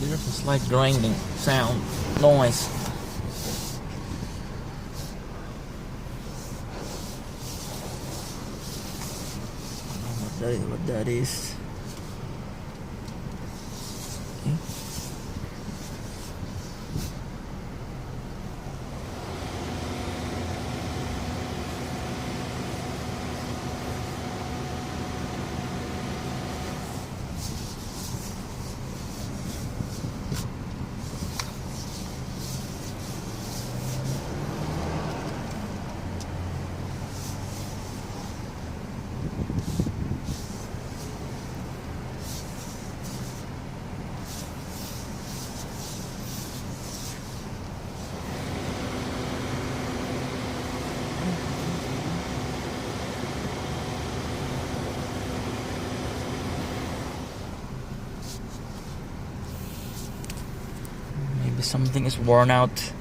There's a slight grinding sound, noise. I don't know what that is. Okay. Maybe something is worn out.